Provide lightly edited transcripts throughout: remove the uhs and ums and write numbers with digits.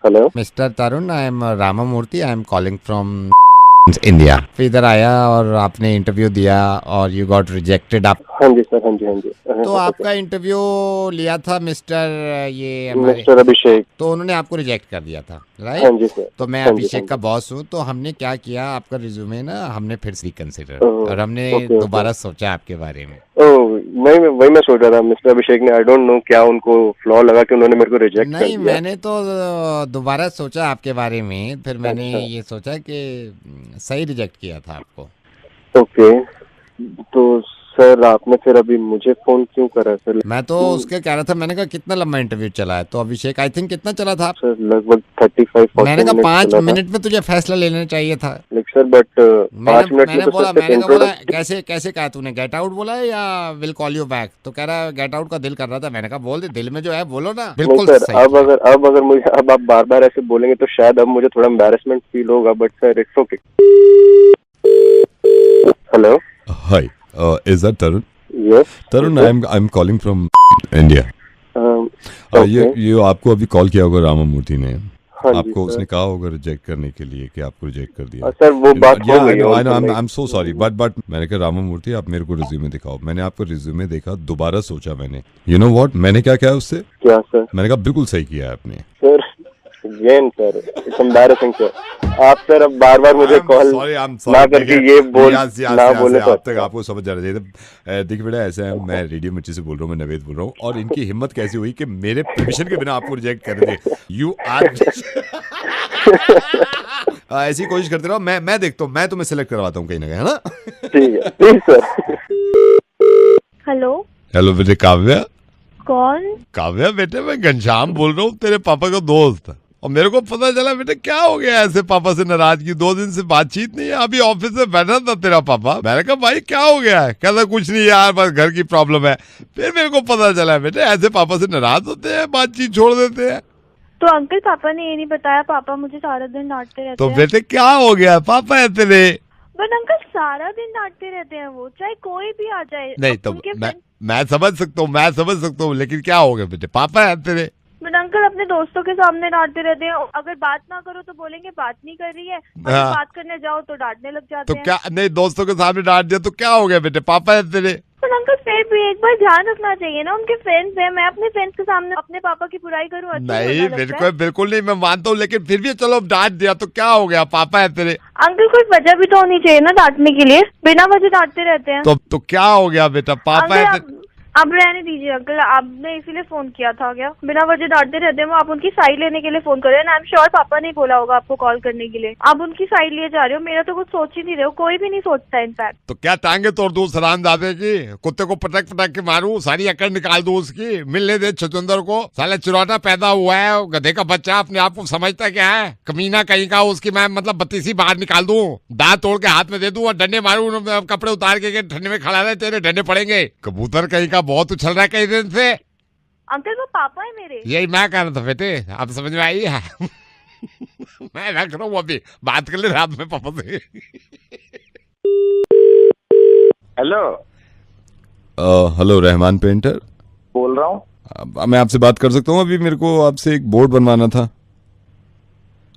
Hello mister Tarun, I am Ramamurthy, I am calling from India. फिर इधर आया और आपने इंटरव्यू दिया और यू गॉट रिजेक्टेड। आप हाँ जी सर, हाँ जी हाँ जी। तो आपका इंटरव्यू लिया था मिस्टर अभिषेक। तो उन्होंने आपको रिजेक्ट कर दिया था, राइट? हाँ जी सर। तो मैं हाँ जी, अभिषेक हाँ का जी। बॉस हूँ, तो हमने क्या किया, आपका रिज्यूमे ना हमने फिर से कंसिडर ओह, और हमने ओके, ओके। दोबारा सोचा आपके बारे में। ओह, वही मैं सोच रहा था, मिस्टर अभिषेक ने आई डोंट नो क्या उनको फ्लॉ लगा कि उन्होंने मेरे को रिजेक्ट कर नहीं, दिया। मैंने तो दोबारा सोचा आपके बारे में, फिर मैंने अच्छा, ये सोचा कि सही रिजेक्ट किया था आपको। ओके। तो सर आपने फिर अभी मुझे फोन क्यों करा सर? मैं तो उसके कह रहा था, मैंने कहा कितना लंबा इंटरव्यू चला है, तो अभिषेक आई थिंक कितना चला था? सर लगभग 35-40 मैंने कहा मिनट 5 चला था। मिनट में तुझे फैसला लेना चाहिए था। लाइक सर, बट 5 मिनट में तो सर सिर्फ मैंने कहा बोला इंट्रोडक्शन। कैसे कैसे कहा तूने, गेट आउट बोला है या विल कॉल यू बैक? तो कह रहा है गेट आउट का दिल कर रहा था। मैंने कहा बोल दे, दिल में जो है बोलो ना। नहीं बिल्कुल सर, सही अब किया। अगर मुझे अब आप बार बार ऐसे बोलेंगे तो शायद अब मुझे थोड़ा एम्बैरेसमेंट फील होगा, but sir it's okay. Hello. Hi, is that Tarun? Yes Tarun, I'm calling from India. ये आपको अभी कॉल किया होगा रामामूर्ति ने। हाँ जी आपको सर। उसने कहा होगा रिजेक्ट करने के लिए कि आपको रिजेक्ट कर दिया। सर वो बात हो Yeah, I गई है know, उनसे, like- I'm so sorry, but मैंने कहा रामामूर्ति आप मेरे को रिज्यूमे दिखाओ। मैंने आपको रिज्यूमे देखा, दोबारा सोचा मैंने, you know what, मैंने क्या किया उससे? क्या सर? मैंने कहा बिल्कुल सही किया है आपने। Sir again sir, it's embarrassing sir. आप सर अब बार बार मुझे कॉल ना करके ये बोल ना बोले तो आप तक आपको समझ जाना चाहिए। देखिए बेटा, ऐसा है, मैं रेडियो मिर्ची से बोल रहा हूँ, मैं नवेद बोल रहा हूँ, और इनकी हिम्मत कैसी हुई कि मेरे परमिशन के बिना आपको रिजेक्ट कर दे। यू आर ऐसी कोशिश करते रहो, मैं देखता हूँ, मैं तुम्हें सिलेक्ट करवाता हूँ कहीं ना कहीं, है ना? ठीक है, प्लीज सर। हेलो, हेलो बेटे काव्या। कौन? काव्या बेटे, मैं घनश्याम बोल रहा हूँ, तेरे पापा का दोस्त। और मेरे को पता चला बेटे क्या हो गया ऐसे पापा से नाराजगी, 2 दिन से बातचीत नहीं है। अभी ऑफिस में बैठा था तेरा पापा, मैंने कहा भाई क्या हो गया है? कहता कुछ नहीं यार, बस घर की प्रॉब्लम है। फिर मेरे को पता चला बेटे ऐसे पापा से नाराज होते हैं, बातचीत छोड़ देते हैं। तो अंकल पापा ने ये नहीं बताया? पापा मुझे सारा दिन डांटते रहते तो हैं। बेटे क्या हो गया, पापा है तेरे। बट अंकल सारा दिन डांटते रहते हैं वो, चाहे कोई भी आ जाए। नहीं अब तो उनके मैं समझ सकता हूँ, लेकिन क्या हो गया बेटे, पापा है तेरे। बट अंकल अपने दोस्तों के सामने डांटते रहते हैं। अगर बात ना करो तो बोलेंगे बात नहीं कर रही है, और हाँ। बात करने जाओ तो डांटने लग जाते तो हैं। क्या, नहीं दोस्तों के सामने डांट दिया तो क्या हो गया बेटे, पापा है तेरे। बट अंकल फिर भी एक बार ध्यान रखना चाहिए ना, उनके फ्रेंड्स हैं। मैं अपने फ्रेंड्स के सामने अपने पापा की बुराई करूँ? अच्छा नहीं लगता है? बिल्कुल नहीं, मैं मानता हूँ, लेकिन फिर भी चलो डांट दिया तो क्या हो गया, पापा है तेरे। अंकल कोई वजह भी तो होनी चाहिए ना डांटने के लिए, बिना वजह डांटते रहते हैं। तो क्या हो गया बेटा, पापा है तेरे। अब रहने दीजिए अंकल, आपने इसीलिए फोन किया था क्या? बिना वजह डांटते रहते हैं वो। आप उनकी साइड लेने के लिए फोन कर रहे हैं ना? आई एम श्योर पापा ने बोला होगा आपको कॉल करने के लिए। आप उनकी साइड लिए जा रहे हो, मेरा तो कुछ सोच ही नहीं रहे हो। कोई भी नहीं सोचता इनफैक्ट। तो क्या टांगे तोड़ दूं हरामजादे की, कुत्ते को पटक पटक के मारूं, सारी अकड़ निकाल दूं उसकी, मिलने दे छचुंदर को। साला चिरौटा पैदा हुआ है, गधे का बच्चा, अपने आप को समझता क्या है, कमीना कहीं का, उसकी मैं मतलब बत्तीसी बाहर निकाल दूं, दांत तोड़ के हाथ में दे दूं और डंडे मारूं, कपड़े उतार के ठंडे में खड़ा रहे, तेरे डंडे पड़ेंगे। कबूतर कहीं का बहुत उछल रहा है कई दिन से। अंकल वो पापा है मेरे। यही मैं कह रहा था बेटे, अब समझ में आई है। मैं रख रहा हूँ, अभी बात कर ले रात में पापा से। हेलो, हेलो रहमान पेंटर बोल रहा हूँ। मैं आपसे बात कर सकता हूँ? अभी मेरे को आपसे एक बोर्ड बनवाना था।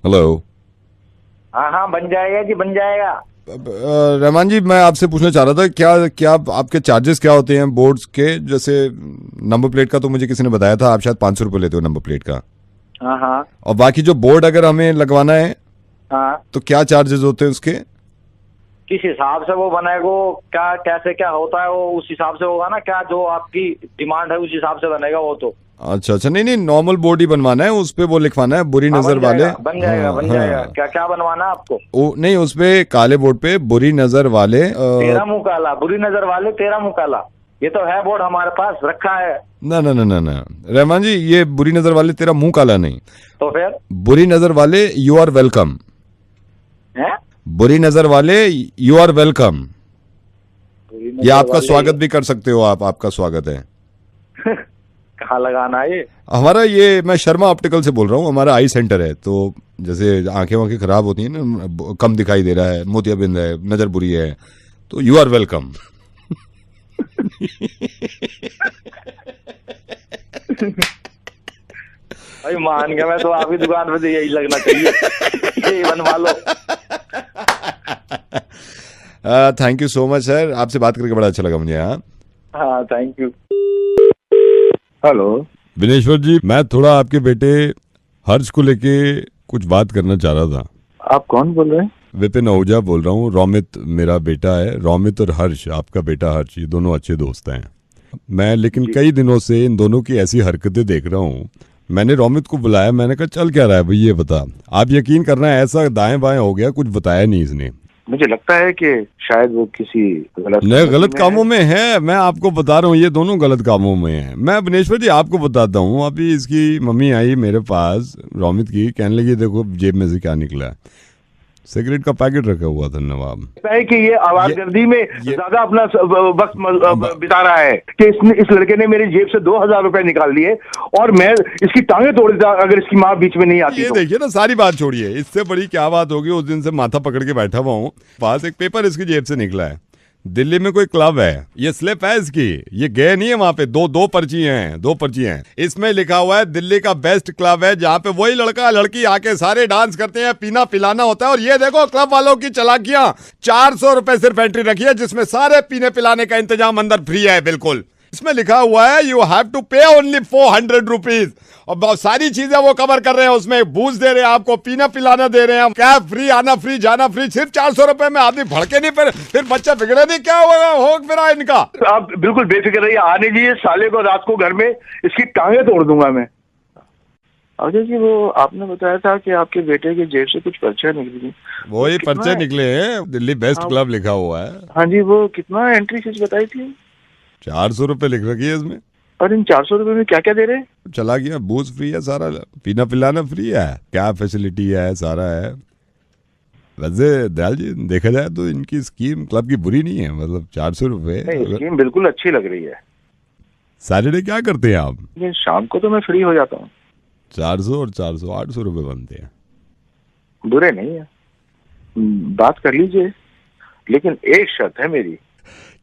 हेलो। हाँ हाँ बन जाएगा जी, बन जाएगा। रहमान जी, मैं आपसे पूछना चाह रहा था, क्या आपके चार्जेस क्या होते हैं बोर्ड्स के? जैसे नंबर प्लेट का तो मुझे किसी ने बताया था आप शायद 500 रुपये लेते हो नंबर प्लेट का। हाँ हाँ और बाकी जो बोर्ड अगर हमें लगवाना है हाँ। तो क्या चार्जेस होते हैं उसके? किस हिसाब से वो बनेगा, क्या कैसे क्या होता है वो उस हिसाब से होगा ना। क्या जो आपकी डिमांड है उस हिसाब से बनेगा वो तो। अच्छा, नहीं नॉर्मल बोर्ड ही बनवाना है, उस पे वो लिखवाना है बुरी हाँ, नजर वाले। बन जाएगा बन जाएगा। क्या क्या बनवाना है आपको? नहीं, उस पे काले बोर्ड पे बुरी नजर वाले तेरा मुंह काला, बुरी नजर वाले तेरा मुंह काला, ये तो है बोर्ड हमारे पास रखा है। ना रहमान जी, ये बुरी नजर वाले तेरा मुंह काला नहीं, तो फिर बुरी नजर वाले यू आर वेलकम है। बुरी नजर वाले यू आर वेलकम, ये आपका स्वागत भी कर सकते हो आप, आपका स्वागत है। कहाँ लगाना है ये? हमारा ये, मैं शर्मा ऑप्टिकल से बोल रहा हूँ, हमारा आई सेंटर है। तो जैसे आंखें वांखें खराब होती हैं ना, कम दिखाई दे रहा है, मोतियाबिंद है, नजर बुरी है, तो यू आर वेलकम। भाई मान गया मैं, तो आपकी दुकान पे तो यही लगना चाहिए, यही बनवा लो। Thank you so much sir, आपसे बात करके बड़ा अच्छा लगा मुझे। हाँ thank you. Hello Vineshwar ji, मैं थोड़ा आपके बेटे हर्ष को लेके कुछ बात करना चाह रहा था। आप कौन बोल रहे हैं? विपिन आहूजा बोल रहा हूँ। रोमित मेरा बेटा है, रोमित और हर्ष आपका बेटा हर्ष, ये दोनों अच्छे दोस्त हैं। मैं लेकिन कई दिनों से इन दोनों की ऐसी हरकतें देख रहा हूँ। मैंने रोमित को बुलाया, मैंने कहा चल क्या रहा है भाई ये बता। आप यकीन करना है ऐसा दाएं बाएं हो गया, कुछ बताया नहीं इसने। मुझे लगता है कि शायद वो किसी गलत कामों में है। मैं आपको बता रहा हूँ ये दोनों गलत कामों में है। मैं विनेश्वर जी आपको बताता हूँ, अभी इसकी मम्मी आई मेरे पास रोमित की, कहने लगी देखो जेब में से क्या निकला है, सिगरेट का पैकेट रखा हुआ था नवाब। है कि ये आवाजगर्दी में ज्यादा अपना वक्त बिता रहा है कि इस लड़के ने मेरी जेब से 2000 रुपए निकाल लिए और मैं इसकी टांगे तोड़ देता अगर इसकी माँ बीच में नहीं आती। ये देखिए ना, सारी बात छोड़िए, इससे बड़ी क्या बात होगी। उस दिन से माथा पकड़ के बैठा हुआ हूँ, पास एक पेपर इसकी जेब से निकला है। दिल्ली में कोई क्लब है, ये स्लिप है इसकी, ये गए नहीं है वहां पे। दो पर्ची हैं। इसमें लिखा हुआ है दिल्ली का बेस्ट क्लब है जहां पे वही लड़का लड़की आके सारे डांस करते हैं, पीना पिलाना होता है। और ये देखो क्लब वालों की चालाकियां, 400 रुपए सिर्फ एंट्री रखी है जिसमें सारे पीने पिलाने का इंतजाम अंदर फ्री है बिल्कुल। इसमें लिखा हुआ है यू हैव टू पे ओनली 400 रुपीज, और बहुत सारी चीजें वो कवर कर रहे हैं। उसमें बूझ दे रहे हैं आपको, पीना पिलाना दे रहे हैं, कैब फ्री, आना फ्री, जाना फ्री, सिर्फ 400 रुपए में। आदमी भड़के नहीं, फिर बच्चा बिगड़े नहीं, क्या हो मेरा इनका। आप बिल्कुल बेफिक्र रहिए, आने दीजिए साले को रात को घर में, इसकी टांगे तोड़ दूंगा मैं। अजय जी वो आपने बताया था कि आपके बेटे की जेब से कुछ पर्चे निकली, वही पर्चे निकले हैं, दिल्ली बेस्ट क्लब लिखा हुआ है। हाँ जी, वो कितना एंट्री फीस बताई थी? 400 रुपए लिख रखी है इसमें। और इन 400 रुपए में क्या क्या दे रहे हैं? चला गया, बूझ फ्री है, सारा पीना पिलाना फ्री है, क्या फैसिलिटी है, सारा है। वैसे दयाल जी देखा जाए तो इनकी स्कीम क्लब की बुरी नहीं है, मतलब 400 रुपए स्कीम बिल्कुल अच्छी लग रही है। सैटरडे क्या करते हैं आप? लेकिन शाम को तो मैं फ्री हो जाता हूँ। 400 और 400 800 रुपए बनते हैं। बुरे नहीं है, बात कर लीजिए, लेकिन एक शर्त है मेरी।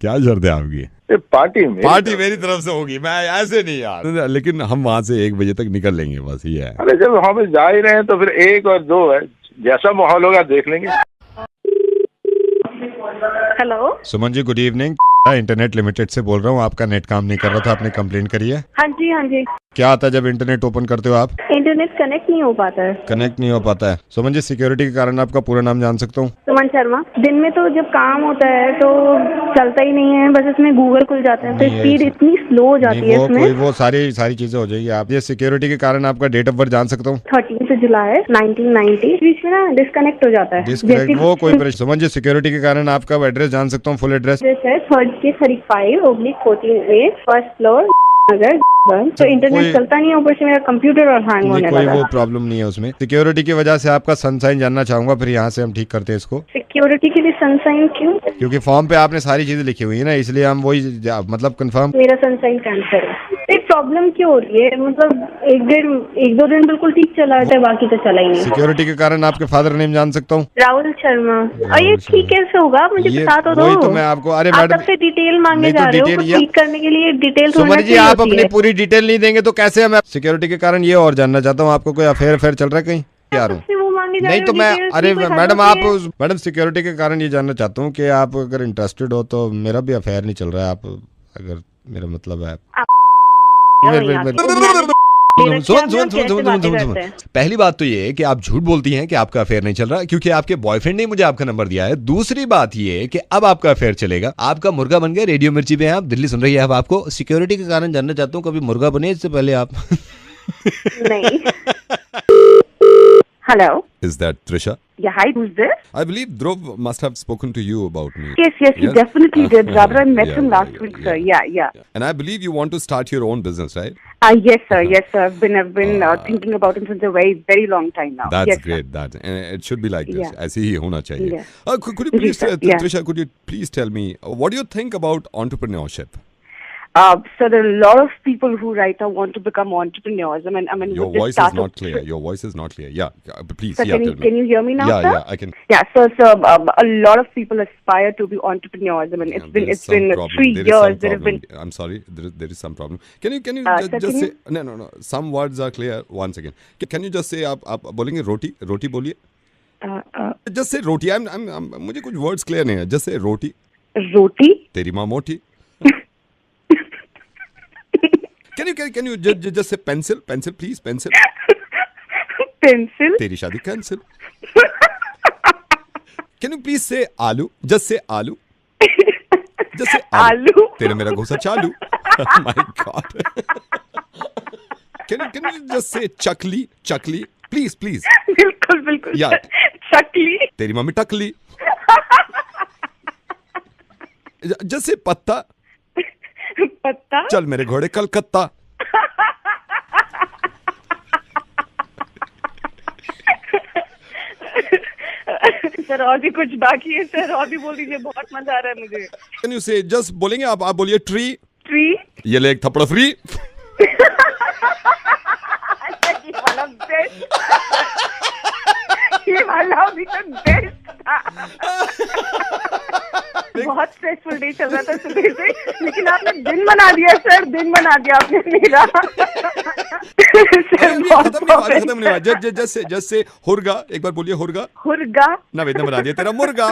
क्या शर्त है आपकी? पार्टी मेरी तरफ से होगी, मैं ऐसे नहीं यार, लेकिन हम वहाँ से 1 बजे तक निकल लेंगे, बस ये है। अरे जब हम जा ही रहे हैं तो फिर 1 और 2 है, जैसा माहौल होगा देख लेंगे। Hello Suman ji good evening, internet limited से बोल रहा हूँ। आपका नेट काम नहीं कर रहा था, आपने कंप्लेंट करी है? हाँ जी। क्या आता है जब इंटरनेट ओपन करते हो आप? इंटरनेट कनेक्ट नहीं हो पाता है। कनेक्ट नहीं हो पाता है। सुमन जी सिक्योरिटी के कारण आपका पूरा नाम जान सकता हूँ? सुमन शर्मा। दिन में तो जब काम होता है तो चलता ही नहीं है, बस इसमें गूगल खुल जाता है, तो स्पीड इतनी स्लो हो जाती है इसमें। वो सारी चीजें हो जाएगी। आप ये सिक्योरिटी के कारण आपका डेट ऑफ बर्थ जान सकता हूँ? 13 जुलाई 1990। बीच में ना डिस्कनेक्ट हो जाता है। डिस्कनेक्ट वो कोई परेशानी। सुमन जी सिक्योरिटी के कारण आपका एड्रेस जान सकता हूँ? फुल एड्रेस है 3rd के 35/14A, फर्स्ट फ्लोर नगर। तो इंटरनेट चलता नहीं है, ऊपर से मेरा कंप्यूटर और हैंग होने लगा। कोई वो प्रॉब्लम नहीं है उसमें। सिक्योरिटी की वजह से आपका सनसाइन जानना चाहूंगा, फिर यहाँ से हम ठीक करते हैं इसको। सिक्योरिटी के लिए सनसाइन क्यों? क्योंकि फॉर्म पे आपने सारी चीजें लिखी हुई है ना, इसलिए हम वही मतलब कंफर्म। मेरा सनसाइन कैंसिल है। प्रॉब्लम क्यों हो रही है? मतलब 1-2 दिन बिल्कुल ठीक चला है, बाकी तो चला ही नहीं। सिक्योरिटी के कारण आपके फादर नेम जान सकता हूँ? राहुल शर्मा। और ये ठीक कैसे होगा? मुझे बता तो दो। तो मैं आपको, अरे मैडम सबसे डिटेल मांगे जा रहे हो, कुछ ठीक करने के लिए डिटेल। सुमन जी आप अपनी पूरी डिटेल नहीं देंगे तो कैसे? मैं सिक्योरिटी के कारण ये और जानना चाहता हूँ, आपको कोई अफेयर चल रहा है कहीं? यार नहीं तो मैं, अरे मैडम सिक्योरिटी के कारण ये जानना चाहता हूँ कि आप अगर इंटरेस्टेड हो तो मेरा भी अफेयर नहीं चल रहा है। आप अगर मेरा मतलब है सुन। पहली बात तो ये है कि आप झूठ बोलती हैं कि आपका अफेयर नहीं चल रहा, क्योंकि आपके बॉयफ्रेंड ने मुझे आपका नंबर दिया है। दूसरी बात ये कि अब आपका अफेयर चलेगा, आपका मुर्गा बन गया। रेडियो मिर्ची पे हैं आप, दिल्ली सुन रही है। अब आपको सिक्योरिटी के कारण जानना चाहता हूँ, कभी मुर्गा बने इससे पहले आप? नहीं। Hello. Is that Trisha? Yeah, hi, who's this? I believe Dhruv must have spoken to you about me. Yes, he definitely did. Rather, I met him last week, sir. Yeah. And I believe you want to start your own business, right? Yes, sir. I've been thinking about him since a very long time now. That's great. And it should be like this. ऐसे ही होना चाहिए. Could you please, Trisha, could you please tell me what do you think about entrepreneurship? So there are a lot of people who right now want to become entrepreneurs. I mean, your with this voice is startup- not clear. Your voice is not clear. Yeah, please. Sir, Yeah, can you tell me. can you hear me now, Yeah, sir? yeah, I can. Yeah, so a lot of people aspire to be entrepreneurs. I mean, Yeah, there is it's some been problem. 3 There is some years. There have problem. been I'm sorry. There is some problem. Can you sir, just can say you- no. Some words are clear. Once again, can you just say आप बोलेंगे रोटी बोलिए. Just say roti. I'm मुझे कुछ words clear नहीं है. Just say roti. roti. तेरी माँ मोटी. Can you just say pencil please pencil. Pencil. तेरी शादी cancel. Can you please say आलू? Just say आलू. Just say आलू. तेरा मेरा घोसा चालू. My God. Can you just say chakli please बिल्कुल Yeah. चकली. तेरी मम्मी टकली. Just say पत्ता. पत्ता. चल मेरे घोड़े कलकत्ता. सर और भी कुछ बाकी है सर, और भी बोल दीजिए, बहुत मजा आ रहा है मुझे. Can you say just बोलेंगे आप बोलिए ट्री. ट्री. ये ले एक थप्पड़ फ्री. ये वाला अभी तो बेस्ट था. बहुत स्ट्रेसफुल डे चल रहा था सुबह से, लेकिन आपने दिन बना दिया सर, दिन बना दिया आपने मेरा. खत्म नहीं हुआ. Just say हुर्गा. एक बार बोलिए हुर्गा. हुर्गा. नवेद ने बना दिया तेरा मुर्गा.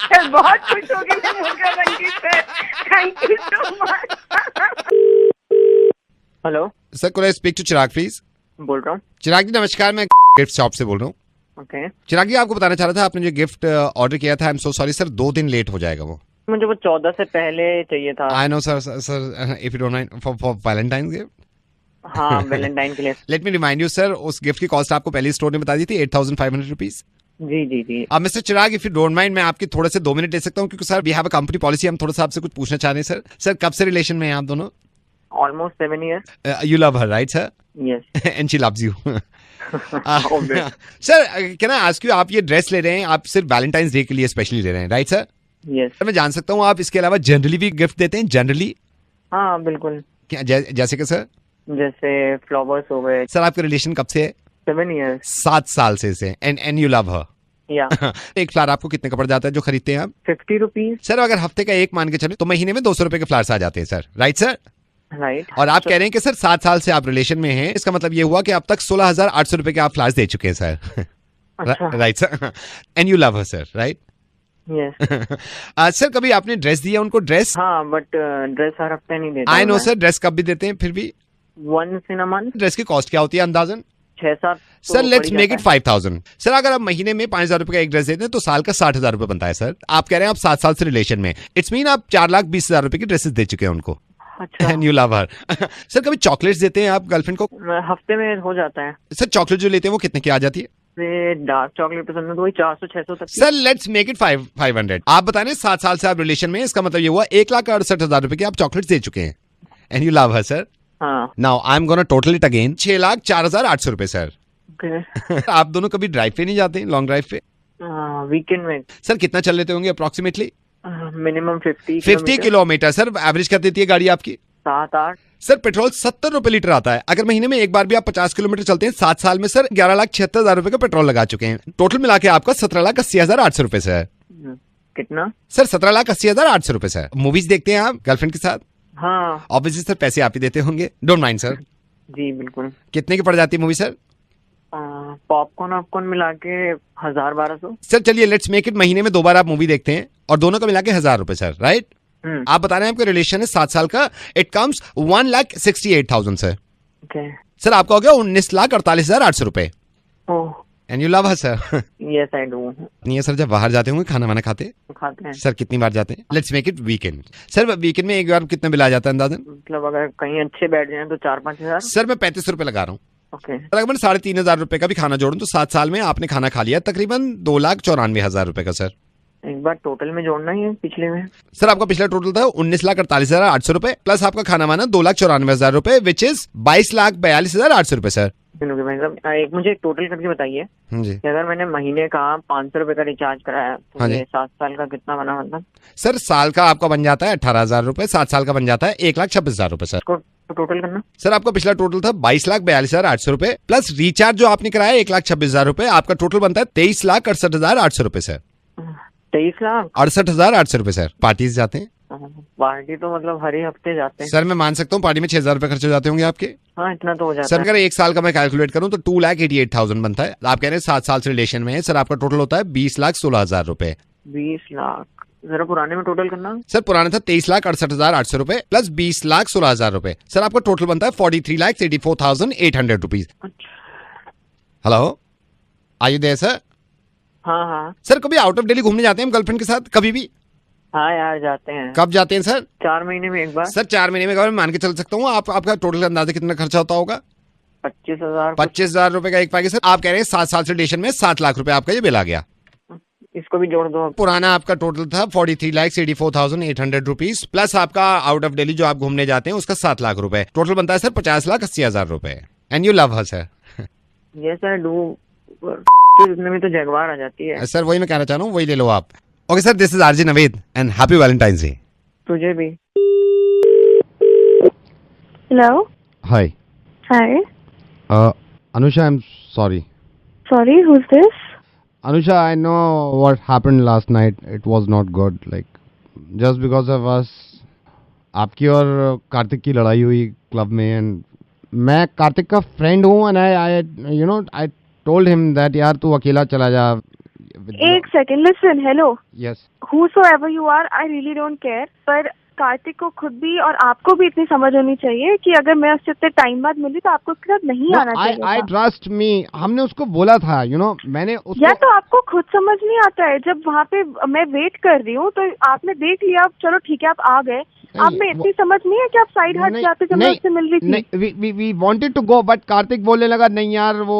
सर बहुत खुश हो गई मैं मुर्गा बन गई sir. Thank you so much. Hello sir could I speak to Chirag please? बोल रहा हूँ. चिराग जी नमस्कार, मैं गिफ्ट शॉप से बोल रहा हूँ. ओके. चिराग जी आपको बताना चाह रहा था, आपने जो गिफ्ट ऑर्डर किया था, I am so sorry sir, 2 दिन लेट हो जाएगा वो. मुझे वो 14 से पहले चाहिए था. I know sir, if you don't mind for Valentine gift. हाँ वैलेंटाइन के लिए. Let me remind you sir, उस गिफ्ट की कॉस्ट आपको पहले स्टोर ने बता दी थी 8,500 रुपीज. जी. अब mister Chirag, if you don't mind, मैं आपके थोड़े से 2 मिनट ले सकता हूँ, क्योंकि sir we have a company policy, हम थोड़ा सा आपसे कुछ पूछना चाह रहे हैं सर. सर कब से रिलेशन में हैं आप दोनों? Almost 7 years. You love her right sir? Yes. And she loves you. Sir can I ask you, आप ये ड्रेस ले रहे हैं, आप सिर्फ वैलेंटाइंस डे के लिए स्पेशली ले रहे हैं राइट सर? यस. सर मैं जान सकता हूँ आप इसके अलावा जनरली भी गिफ्ट देते हैं? जनरली हाँ बिल्कुल. क्या जैसे कि सर? जैसे फ्लावर्स हो गए. सर आपका रिलेशन कब से है? 7 years. 7 साल से. एंड यू लव हर. या. एक फ्लावर आपको कितने का पड़ जाता है जो खरीदते हैं आप? 50 rupees. सर अगर हफ्ते का एक मान के चले तो महीने में 200 रुपए के फ्लावर्स आ जाते हैं सर, राइट सर? राइट. और आप कह रहे हैं कि सर 7 साल से आप रिलेशन में हैं, इसका मतलब ये हुआ कि अब तक 16,800 रुपए के आप फ्लावर्स दे चुके हैं सर. अच्छा. Right sir. And you love her sir right? Yes. Sir कभी आपने ड्रेस दिया उनको? ड्रेस? हाँ बट ड्रेस हर हफ्ते नहीं देता. आई नो सर, ड्रेस कब भी देते हैं फिर भी? once in a month. Dress की कॉस्ट क्या होती है अंदाजन? 6-7. Sir let's make it 5,000. Sir अगर आप महीने में 5,000 रुपए का एक ड्रेस देते हैं तो साल का 60,000 रुपए बनता है सर. आप कह रहे हैं आप 7 साल से रिलेशन में, इट्स मीन आप 4,20,000 रुपए की ड्रेसेस दे चुके हैं उनको. अच्छा. And you love her. Sir कभी चॉकलेट्स देते हैं आप गर्लफ्रेंड को? हफ्ते में हो जाता है. सर चॉकलेट जो लेते हैं वो कितने की आ जाती है? डार्क चॉकलेट पसंद है तो वही 400-600 तक. Sir let's make it 500. आप बता रहे हैं 7 साल से आप रिलेशन में, इसका मतलब ये हुआ 1,68,000 रुपए की आप चॉकलेट्स दे चुके हैं. And you love her sir? हाँ. Now I am gonna total it again. 6,04,800 रुपए सर. ओके. आप दोनों कभी ड्राइव पे नहीं जाते? लॉन्ग ड्राइव पे? वीकेंड में. सर कितना चल लेते होंगे approximately? Minimum 50 kilometre. Sir average कर देती है गाड़ी आपकी? 7-8. सर पेट्रोल 70 रुपए लीटर आता है. अगर महीने में एक बार भी आप 50 किलोमीटर चलते हैं, 7 साल में सर 11,76,000 रुपए का पेट्रोल लगा चुके हैं. टोटल मिला के आपका 17,80,800 रुपए से है. कितना? सर 17,80,800 रुपए से है. मूवीज देखते हैं आप गर्लफ्रेंड के साथ? हाँ. ऑब्वियसली सर पैसे आप ही देते होंगे, डोंट माइंड सर. जी बिल्कुल. कितने की पड़ जाती है मूवी सर? पॉपकॉर्न मिला के 1,000-1,200. सर चलिए लेट्स मेक इट महीने में 2 बार आप मूवी देखते हैं और दोनों का मिला के 1,000 रुपए सर, राइट? आप बता रहे हैं आपका रिलेशन है 7 साल का, it comes 1,68,000 sir. Okay. Sir आपका हो गया 19,48,800 रुपए. Oh. And you love her sir? Yes I do. नहीं है सर, जब बाहर जाते होंगे खाना वाना खाते हैं सर, कितनी बार जाते हैं? Let's make it weekend. Sir weekend में एक बार कितना बिल आ जाता है अंदाजन? मतलब अगर कहीं अच्छे बैठ जाए तो 4-5 हजार. सर मैं 35 रुपए लगा रहा हूँ. ओके. तकरीबन 3,500 रुपए का भी खाना जोड़ूं तो 7 साल में आपने खाना खा लिया तकरीबन 2,94,000 रुपए का सर. एक बार टोटल में जोड़ना ही है पिछले में. सर आपका पिछला टोटल था 19,48,800 रुपए प्लस आपका खाना वाना 2,94,000 रुपए, विच इज 22,42,800 रुपए सर. सुनोगे भाई साहब, एक मुझे टोटल करके बताइए जी कि अगर मैंने महीने का 500 रुपए का रिचार्ज कराया तो हाँ जी। ये 7 साल का कितना बना मतलब? सर साल का आपका बन जाता है 18,000 रुपए, 7 साल का बन जाता है 1,26,000 रुपए सर। इसको टोटल करना। सर आपका पिछला टोटल था 22,42,800 रुपए प्लस रिचार्ज जो आपने कराया 1,26,000 रुपए, आपका टोटल बनता है 23,68,800 रुपए सर। 23 लाख 68,800 रुपए सर। पार्टीज जाते हैं पार्टी तो मतलब हर ही हफ्ते जाते हैं। सर, मैं मान सकता हूँ पार्टी में 6,000 रुपए खर्च हो जाते होंगे आपके। हाँ इतना तो हो जाता सर है। अगर एक साल का मैं कैलकुलेट करूँ तो 2,88,000 बनता है। आप कह रहे हैं 7 साल से रिलेशन में है सर, आपका टोटल होता है 20,16,000 रुपए। 20 लाख जरा पुराने में टोटल करना। सर पुराना था 23,68,800 रुपए प्लस 20,16,000 रुपए। सर आपका टोटल बनता है 43,84,800 rupees. Hello, are you there sir? हाँ हाँ सर कभी आउट ऑफ दिल्ली घूमने जाते हैं हम गर्लफ्रेंड के साथ कभी भी? हाँ यार जाते हैं। कब जाते हैं सर? 4 महीने में एक बार। सर 4 महीने में एक बार मान के चल सकता हूँ। आपका टोटल अंदाजा कितना खर्चा होता होगा? 25,000। 25,000 रुपए का एक पैकेज। सर आप कह रहे हैं 7 साल से रिलेशन में 7 लाख रुपए आपका ये बिल आ गया। इसको भी जोड़ दो। पुराना आपका टोटल था 43,84,800 रुपीज प्लस आपका आउट ऑफ दिल्ली जो आप घूमने जाते हैं उसका 7 लाख रुपए। टोटल बनता है सर 50,80,000 रुपए। And you love her sir? Yes I do. इतने में तो जगवार आ जाती है। सर वही मैं कहना चाह रहा हूँ, वही ले लो आप। Okay sir, this is RJ Naved and happy Valentine's day. तुझे भी। Hello. Hi. Hi. Anusha, I'm sorry. Sorry, who's this? Anusha, I know what happened last night. It was not good. Like, just because of us, आपकी और कार्तिक की लड़ाई हुई club में and मैं कार्तिक का फ्रेंड हूँ and I told him that यार तू अकेला चला जा। एक second, listen, hello. Yes Whosoever you are, I really don't care. पर कार्तिक को खुद भी और आपको भी इतनी समझ होनी चाहिए कि अगर मैं उससे इतने टाइम बाद मिली तो आपको उसके साथ नहीं आना चाहिए। आई ट्रस्ट मी, हमने उसको बोला था मैंने उसको। या तो आपको खुद समझ नहीं आता है, जब वहाँ पे मैं वेट कर रही हूँ तो आपने देख लिया, चलो ठीक है आप आ गए, आप में इतनी समझ नहीं है कि आप साइड हट जाते जब मैं उससे मिल रही थी। We wanted to go but Kartik बोलने लगा नहीं यार वो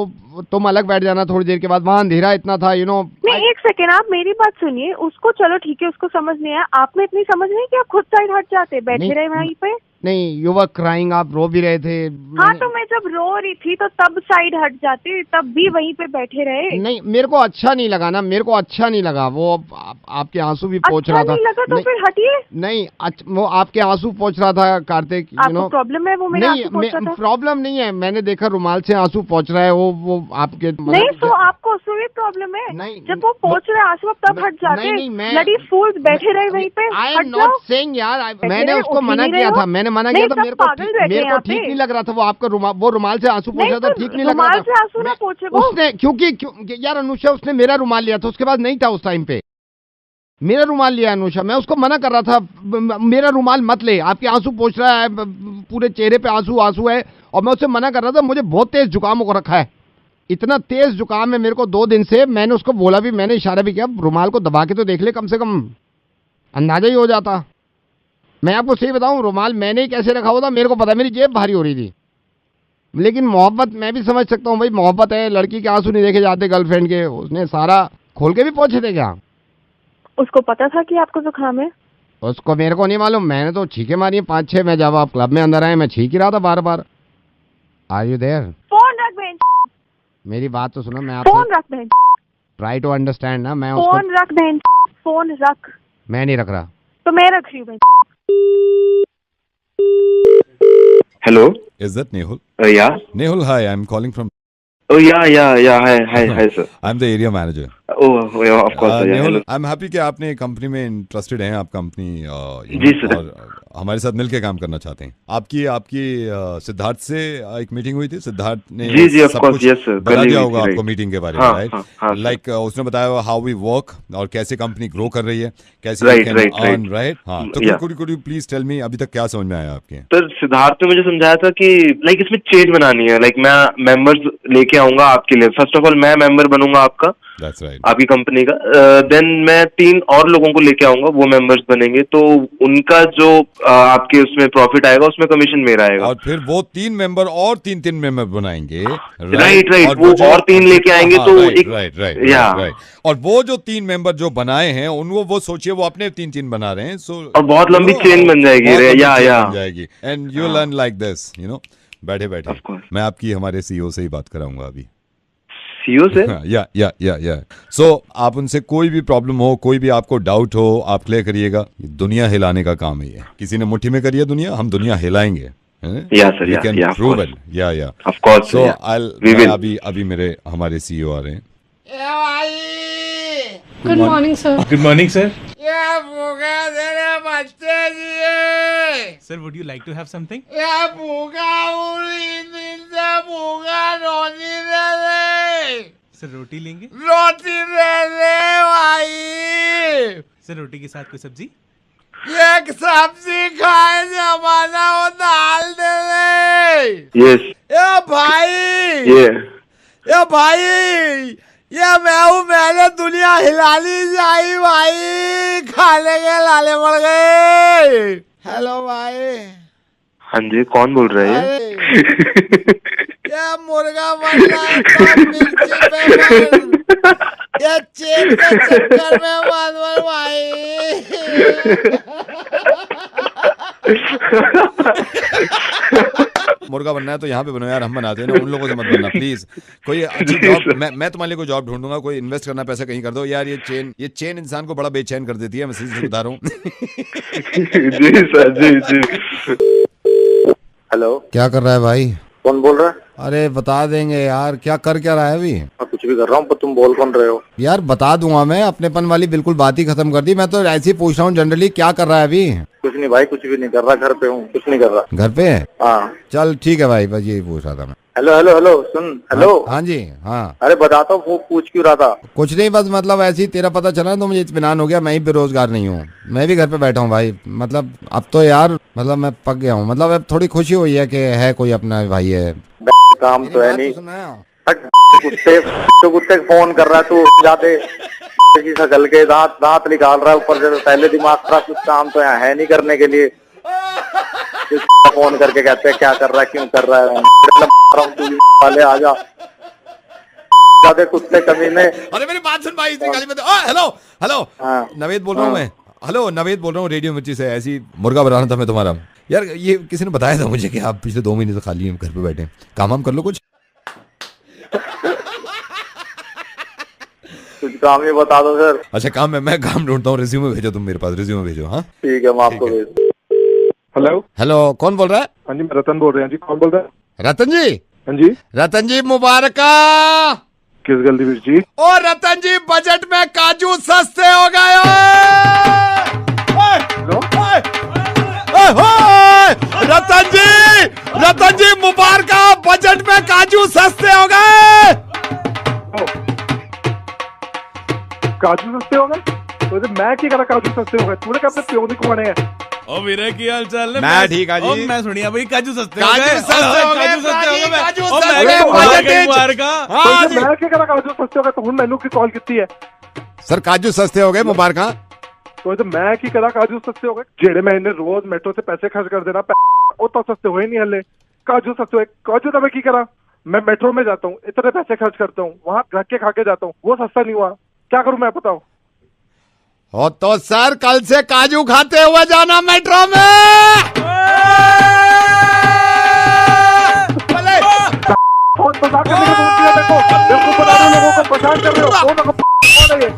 तुम अलग बैठ जाना थोड़ी देर के बाद, वहाँ अंधेरा इतना था नहीं, एक सेकेंड, आप मेरी बात सुनिए। उसको चलो ठीक है, उसको समझ नहीं आया, आप में इतनी समझ नहीं कि आप खुद साइड हट जाते, बैठे रहे वहीं पे। नहीं, यू वर क्राइंग, आप रो भी रहे थे। हाँ तो मैं जब रो रही थी तो तब साइड हट जाते, तब भी वहीं पे बैठे रहे। नहीं, मेरे को अच्छा नहीं लगा ना, मेरे को अच्छा नहीं लगा वो आपके आंसू भी पोंछ रहा था। नहीं लगा तो फिर हटिए। नहीं, वो आपके आंसू पोंछ रहा था कार्तिक। आपको प्रॉब्लम है वो मेरे आंसू पोंछ रहा था? प्रॉब्लम नहीं है, मैंने देखा रुमाल से आंसू पोंछ रहा है वो आपके। नहीं तो आपको उसमें भी प्रॉब्लम है? नहीं, जब वो पोंछ रहे आंसू आप तब हट जाते। ब्लडी फूल्स बैठे रहे वहीं पे। आई एम नॉट सेइंग यार, मैंने उसको मना किया था, मैंने मना किया था। मेरे को ठीक नहीं लग रहा था वो आपका वो रुमाल से आंसू पोंछ रहा था, ठीक नहीं लग रहा था। रुमाल से आंसू ना पोंछे वो। उसने क्योंकि यार अनुषा उसने मेरा रुमाल लिया था, उसके बाद नहीं था उस टाइम पे, मेरा रुमाल लिया अनुषा, मैं उसको मना कर रहा था मेरा रुमाल मत ले, आपके आंसू पोंछ रहा है, पूरे चेहरे पे आंसू है, और मैं उससे मना कर रहा था। मुझे बहुत तेज जुकाम हो रखा है, इतना तेज जुकाम है मेरे को 2 दिन से। मैंने उसको बोला भी, मैंने इशारा भी किया, रुमाल को दबा के तो देख ले, कम से कम अंदाजा ही हो जाता। मैं आपको सही बताऊं, रुमाल मैंने ही कैसे रखा हुआ था मेरे को पता, मेरी जेब भारी हो रही थी। लेकिन मोहब्बत मैं भी समझ सकता हूँ भाई, मोहब्बत है, लड़की के आंसू नहीं देखे जाते गर्लफ्रेंड के। उसने सारा खोल के भी पहुंचे थे क्या? उसको पता था कि आपको जुकाम है? उसको मेरे को नहीं मालूम, मैंने तो छींके मारी 5-6 में, जब आप क्लब में अंदर आए मैं छींक ही रहा था बार बार। Are you there? फोन रख बहन। मेरी बात तो सुनो, मैं फोन रख बहन। ट्राई टू अंडरस्टैंड ना। मैं फोन रख बहन, फोन रख। मैं नहीं रख रहा। तो मैं रख रही हूँ बहन। Hello? Is that Nehul? Yeah. Nehul, hi. I'm calling from. Oh yeah. Hi sir. I'm the area manager. Oh yeah, of course. Yeah, Nehul, hello. I'm happy कि आपने कंपनी में इंटरेस्टेड हैं, आप कंपनी जी सर, और हमारे साथ मिलके काम करना चाहते हैं। आपकी सिद्धार्थ से एक मीटिंग हुई थी, सिद्धार्थ ने जी ऑफ कोर्स, यस सर, बता दिया होगा आपको मीटिंग के बारे में, राइट? लाइक उसने बताया हाउ वी वर्क और कैसे कंपनी ग्रो कर रही है, कैसे राइट। हाँ, तो could you please tell me, अभी तक क्या समझ में आया आपके? सर सिद्धार्थ ने मुझे समझाया था कि लाइक इसमें चेंज बनानी है, लाइक मैं मेंबर्स लेके आऊंगा आपके लिए। फर्स्ट ऑफ ऑल मैं मेंबर बनूंगा आपका, That's right. आपकी कंपनी का। देन मैं 3 और लोगों को लेके आऊंगा, वो मेंबर्स बनेंगे, तो उनका जो आपके उसमें प्रॉफिट आएगा उसमें कमीशन मेरा आएगा। और फिर वो 3 मेंबर और 3 मेंबर बनाएंगे, राइट। वो और 3 लेके आएंगे तो एक राइट। और वो जो 3 मेंबर जो बनाए हैं उनको वो सोचिए वो अपने 3 बना रहे हैं, सो और बहुत लंबी चेन बन जाएगी। या and you learn like this, बैठे बैठे Of course. मैं आपकी हमारे सीईओ से ही बात कराऊंगा अभी। सीईओ से? या सो आप उनसे कोई भी प्रॉब्लम हो, कोई भी आपको डाउट हो, आप क्लियर करिएगा। ये दुनिया हिलाने का काम है ये। किसी ने मुट्ठी में करी है दुनिया, हम दुनिया हिलाएंगे। Yeah, sir, You yeah, can yeah, of prove course. it. Yeah. Of course, So yeah. मैं will. अभी मेरे हमारे सीईओ आ रहे हैं। Good morning sir. Good morning sir. Sir, would you like to have something? Sir, रोटी लेंगे? रोटी दे दे भाई। Sir, रोटी के साथ कोई सब्जी? एक सब्जी खाए जमाना हो दाल दे दे। Yes. ये भाई, Yeah. ये भाई, ये मैं हूँ, मैंने दुनिया हिलानी चाहिए भाई, खाने के लाले पड़ गए। हेलो भाई। हाँ जी, कौन बोल रहा है ये? ये मुर्गा बनना है तो मिर्ची पे बन, ये चेन के चक्कर में मत बन भाई। मुर्गा बनना है तो यहाँ पे बनो यार, हम बनाते हैं ना, उन लोगों से मत बनना प्लीज। कोई अच्छी जॉब, मैं तुम्हारे लिए कोई जॉब ढूंढूंगा, कोई इन्वेस्ट करना पैसा कहीं कर दो यार। ये चेन इंसान को बड़ा बेचैन कर देती है, मैं सीधे बता रहा हूँ। जी सर, जी। हेलो, क्या कर रहा है भाई? कौन बोल रहा है? अरे बता देंगे यार, क्या रहा है अभी? मैं कुछ भी कर रहा हूँ, पर तुम बोल कौन रहे हो? यार बता दूंगा मैं, अपनेपन वाली बिल्कुल बात ही खत्म कर दी। मैं तो ऐसे ही पूछ रहा हूँ जनरली, क्या कर रहा है अभी? कुछ नहीं भाई, कुछ भी नहीं कर रहा, घर पे हूँ, कुछ नहीं कर रहा। घर पे? हाँ। चल ठीक है भाई, बस यही पूछ रहा था मैं। हेलो, सुन। हेलो। हाँ जी, हाँ। अरे बताता हूँ, वो पूछ क्यों रहा था? कुछ नहीं, बस मतलब ऐसे ही तेरा पता चला तो मुझे इत्मीनान हो गया। मैं ही बेरोजगार नहीं हूँ, मैं भी घर पे बैठा हूँ भाई। मतलब अब तो यार, मतलब मैं पक गया हूँ। मतलब अब थोड़ी खुशी हुई है कि है कोई अपना भाई है। काम तो है नहीं। कुत्ते फोन कर रहा है तू, जाते सकल के दांत निकाल रहा है ऊपर से, पहले दिमाग खराब। कुछ काम तो यहाँ है नहीं करने के लिए। फोन करके कहते हैं क्या कर रहा है, क्यों कर रहा है। वाले आ जा, जाते कुत्ते कमीने। अरे मेरी बात सुन भाई, इतनी गाली मत। हेलो, नवेद बोल रहा हूँ मैं। हेलो, नवेद बोल रहा हूँ रेडियो मिर्ची से। ऐसी मुर्गा बनाना था मैं तुम्हारा। यार ये किसी ने बताया था मुझे कि आप पिछले 2 महीने से खाली हैं, घर पे बैठे, काम कर लो कुछ। काम ही बता दो सर। अच्छा काम है, मैं काम ढूंढता हूँ, रिज्यूमे भेजो तुम मेरे पास, रिज्यूमे भेजो। हाँ ठीक है, मैं आपको भेज। हेलो, कौन बोल रहा है? हाँ जी, मैं रतन बोल रहे हैं जी। कौन बोल रहा है? रतन जी? हाँ जी। रतन जी मुबारक। किस गलती फिर जी? ओ रतन जी, बजट में काजू सस्ते हो गए। रतन जी मुबारक, बजट में काजू सस्ते हो गए। काजू सस्ते हो गए? तो मैं क्या करा, काजू सस्ते हो गए? तूने कहा अपने प्यो नहीं खुआने हैं। ओ वीरे की हाल चाल है? मैं ठीक है जी। मैं सुनिया भाई, काजू सस्ते हो गए। मैं क्या करा, काजू सस्ते हो गए? तो हूं मैनू की कॉल की है सर, काजू सस्ते हो गए, मुबारक। तो मैं की करा, काजू सस्ते हो गए? जेड़े महीने रोज मेट्रो से पैसे खर्च कर देना, वो तो सस्ते हुए नहीं हले। काजू सस्ते हुए? काजू तो मैं की करा, मैं मेट्रो में जाता हूँ, इतने पैसे खर्च करता हूँ, वहाँ रख के खा के जाता हूँ, वो सस्ता नहीं हुआ। क्या करूँ मैं, बताओ? हो तो सर कल से काजू खाते हुए जाना मेट्रो में। फोन परेशान करने को बोल दिया मेरे को, बता दो लोगों को परेशान कर रहे हो। कौन है ये?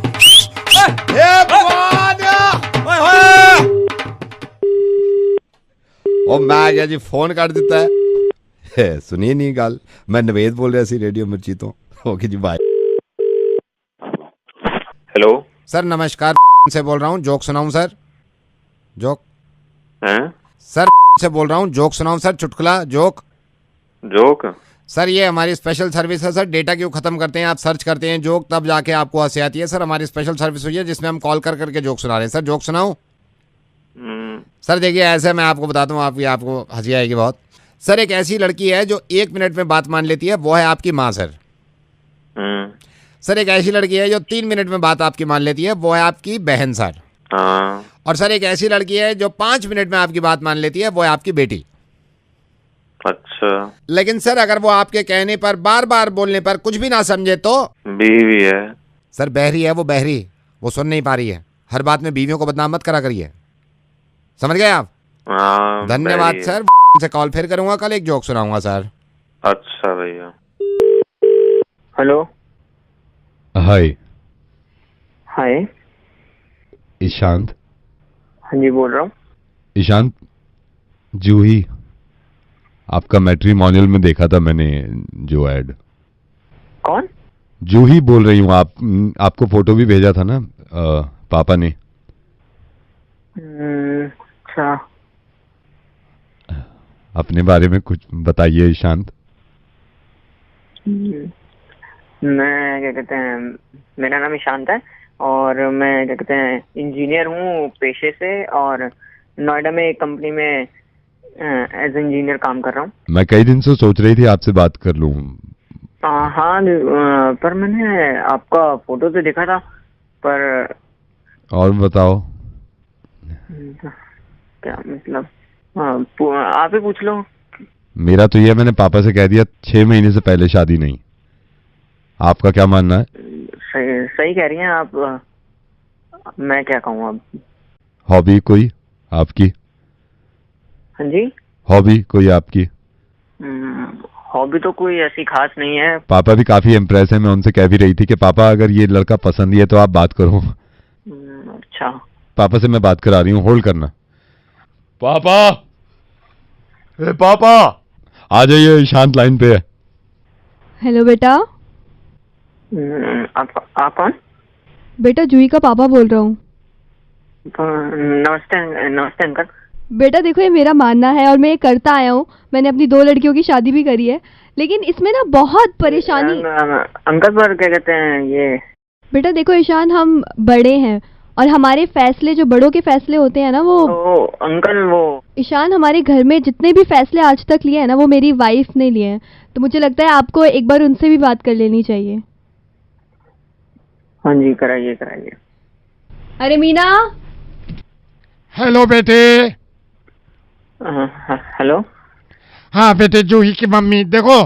ओ मैं क्या जी, फोन काट देता है। सुनिए नहीं गाल, मैं नवेद बोल रहा सी रेडियो मिर्ची तो। ओके जी, बाय। हेलो सर नमस्कार, से बोल रहा हूँ, जोक सुनाऊं सर? जोक हैं? सर से बोल रहा हूँ, जोक सुनाऊं सर? चुटकुला जोक। सर ये हमारी स्पेशल सर्विस है सर, डेटा क्यों खत्म करते हैं, आप सर्च करते हैं जोक, तब जाके आपको हंसी आती है सर। हमारी स्पेशल सर्विस हुई है जिसमें हम कॉल कर करके जोक सुना रहे हैं सर। जोक सुनाऊं? सर देखिए ऐसे मैं आपको बताता हूँ, आपको हंसी आएगी बहुत। सर एक ऐसी लड़की है जो 1 मिनट में बात मान लेती है, वो है आपकी माँ सर। सर एक ऐसी लड़की है जो 3 मिनट में बात आपकी मान लेती है, वो है आपकी बहन सर। और सर एक ऐसी लड़की है जो 5 मिनट में आपकी बात मान लेती है, वो है आपकी बेटी। अच्छा। लेकिन सर अगर वो आपके कहने पर, बार बार बोलने पर कुछ भी ना समझे तो? बीवी है सर। बहरी है वो, बहरी, वो सुन नहीं पा रही है। हर बात में बीवियों को बदनाम मत करा करिए, समझ गए आप? धन्यवाद सर। से कॉल फिर करूंगा, कल एक जोक सुनाऊंगा सर। अच्छा भैया। हेलो। हाय हाय। ईशांत। हाँ जी बोल रहा हूँ। ईशांत, जूही, आपका मैट्रिमोनियल में देखा था मैंने जो ऐड। कौन? जूही बोल रही हूँ। आपको फोटो भी भेजा था ना पापा ने। अच्छा। अपने बारे में कुछ बताइए ईशांत। मैं क्या कहते हैं, मेरा नाम ईशांत है और मैं क्या कहते हैं इंजीनियर हूँ पेशे से, और नोएडा में एक कंपनी में एज इंजीनियर काम कर रहा हूँ। मैं कई दिन से सोच रही थी आपसे बात कर लूँ। हाँ, पर मैंने आपका फोटो तो देखा था, पर और बताओ। क्या मतलब, आप ही पूछ लो। मेरा तो ये, मैंने पापा से कह दिया 6 महीने से पहले शादी नहीं। आपका क्या मानना है? सही कह रही हैं आप। मैं क्या कहूँ अब। हॉबी कोई आपकी? हाँ जी। हॉबी कोई आपकी? हॉबी तो कोई ऐसी खास नहीं है। पापा भी काफी इम्प्रेस है। मैं उनसे कह भी रही थी कि पापा अगर ये लड़का पसंद ही है तो आप बात करो। अच्छा। पापा से मैं बात करा रही हूँ, होल्ड करना। पापा, ए पापा, आ जाइए, शांत लाइन पे है। हेलो बेटा। आप कौन? बेटा जूही का पापा बोल रहा हूँ। नमस्ते। नमस्ते अंकल। बेटा देखो, ये मेरा मानना है और मैं ये करता आया हूँ। मैंने अपनी 2 लड़कियों की शादी भी करी है, लेकिन इसमें ना बहुत परेशानी। अंकल पर क्या कहते हैं ये। बेटा देखो ईशान, हम बड़े हैं और हमारे फैसले, जो बड़ों के फैसले होते हैं ना, वो अंकल वो ईशान, हमारे घर में जितने भी फैसले आज तक लिए हैं ना, वो मेरी वाइफ ने लिए हैं। तो मुझे लगता है आपको एक बार उनसे भी बात कर लेनी चाहिए। हाँ जी, कराइए कराइए। अरे मीना। हेलो बेटे। हेलो। हाँ बेटे, जूही की मम्मी। देखो,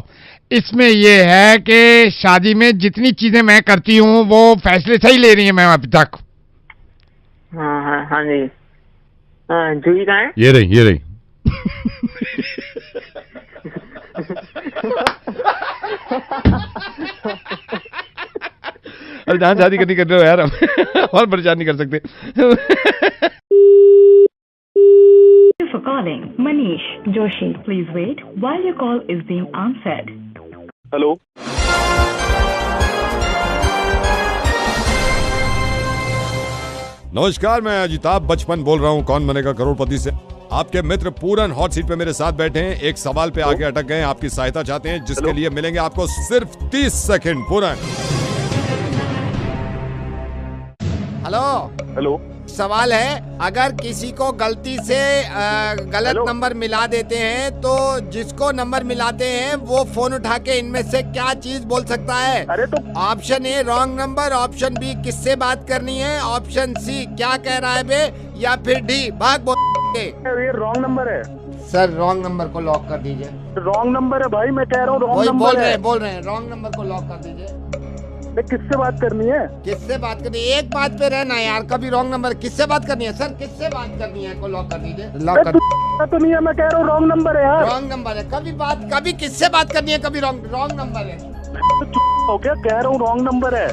इसमें ये है कि शादी में जितनी चीजें मैं करती हूँ वो फैसले सही ले रही है मैं अभी तक। हाँ जी। जूही कहाँ है? ये रही। अरे जहाँ शादी करनी कर रहे हो यार, हम और परेशान नहीं कर सकते। For calling Manish Joshi, please wait while your call is being answered. Hello. नमस्कार, मैं अजिताभ बचपन बोल रहा हूँ कौन बनेगा करोड़पति से। आपके मित्र पूरन हॉट सीट पे मेरे साथ बैठे हैं। एक सवाल पे आगे अटक गए, आपकी सहायता चाहते हैं, जिसके लिए मिलेंगे आपको सिर्फ 30 सेकंड। पूरन। हेलो। सवाल है, अगर किसी को गलती से गलत नंबर मिला देते हैं तो जिसको नंबर मिलाते हैं वो फोन उठा के इनमें से क्या चीज बोल सकता है? अरे तो option A wrong number, option B किससे बात करनी है, ऑप्शन सी क्या कह रहा है बे, या फिर डी भाग बोल के। ये रॉन्ग नंबर है सर। रॉन्ग नंबर को लॉक कर दीजिए। रॉन्ग नंबर है भाई, मैं कह रहा हूँ रॉन्ग नंबर है। बोल रहे हैं रॉन्ग नंबर को लॉक कर दीजिए। किससे बात करनी है? किससे बात करनी है? एक बात पे रहना यार, कभी रॉन्ग नंबर। किससे बात करनी है सर? किससे बात करनी है को लॉक कर दीजिए। लॉक कर तो नहीं है, मैं कह रहा हूँ रॉन्ग नंबर है यार। रॉन्ग नंबर है। कभी किससे बात करनी है, कभी रॉन्ग नंबर है। हो गया, कह रहा हूँ रॉन्ग नंबर है।